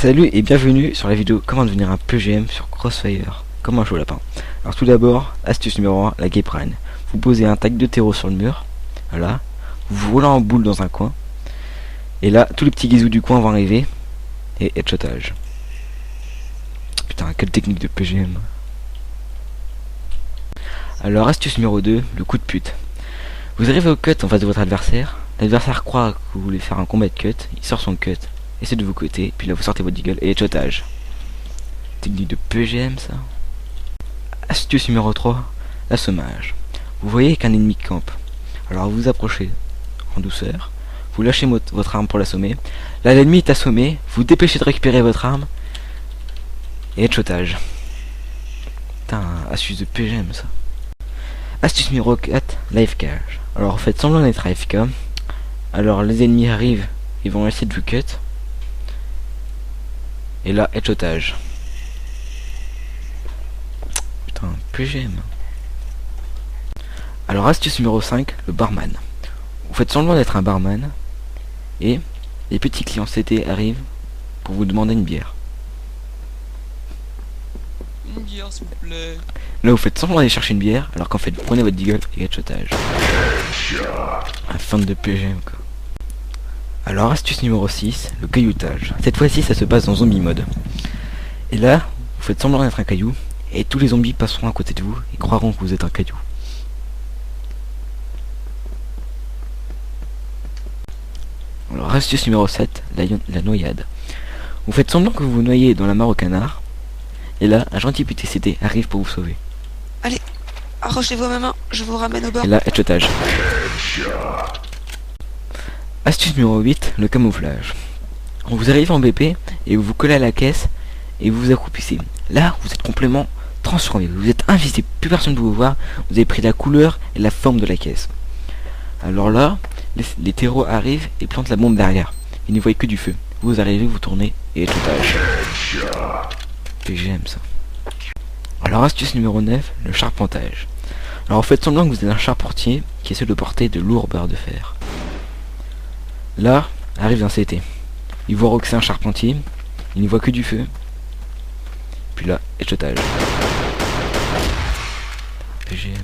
Salut et bienvenue sur la vidéo comment devenir un PGM sur Crossfire, comme un chaud lapin. Alors tout d'abord, astuce numéro 1, la Gape Run. Vous posez un tag de terreau sur le mur, voilà, vous volez en boule dans un coin, et là, tous les petits guizous du coin vont arriver, et headshotage. Putain, quelle technique de PGM. Alors astuce numéro 2, le coup de pute. Vous arrivez au cut en face de votre adversaire, l'adversaire croit que vous voulez faire un combat de cut, il sort son cut, essaie de vous côté, puis là vous sortez votre deagle et headshotage. Technique de PGM ça. Astuce numéro 3, l'assommage. Vous voyez qu'un ennemi campe, alors vous vous approchez en douceur, vous lâchez votre arme pour l'assommer, là l'ennemi est assommé, vous dépêchez de récupérer votre arme, et headshotage. Putain, astuce de PGM ça. Astuce numéro 4, l'AFK. Alors vous faites semblant d'être AFK, alors les ennemis arrivent, ils vont essayer de vous cut, et là headshotage. Putain, PGM. Alors astuce numéro 5, le barman. Vous faites semblant d'être un barman, et les petits clients CT arrivent pour vous demander une bière. Une bière s'il vous plaît. Là vous faites semblant d'aller chercher une bière, alors qu'en fait vous prenez votre deagle et headshotage. Un fan de PGM quoi. Alors astuce numéro 6, le cailloutage. Cette fois-ci ça se passe dans zombie mode. Et là, vous faites semblant d'être un caillou, et tous les zombies passeront à côté de vous et croiront que vous êtes un caillou. Alors astuce numéro 7, la noyade. Vous faites semblant que vous vous noyez dans la mare au canard, et là, un gentil petit CT arrive pour vous sauver. Allez, arrochez-vous à ma main, je vous ramène au bord. Et là, headshotage. Astuce numéro 8, le camouflage. Vous arrivez en BP et vous vous collez à la caisse et vous vous accroupissez. Là, vous êtes complètement transformé, vous êtes invisible, plus personne ne peut vous voir, vous avez pris la couleur et la forme de la caisse. Alors là, les terreaux arrivent et plantent la bombe derrière. Ils ne voient que du feu. Vous arrivez, vous tournez et headshotage. PGM ça. Alors astuce numéro 9, le charpentage. Alors vous faites semblant que vous êtes un charpentier qui essaie de porter de lourds barres de fer. Là, arrive un CT. Il voit que c'est un charpentier, il ne voit que du feu. Puis là, headshotage. PGM.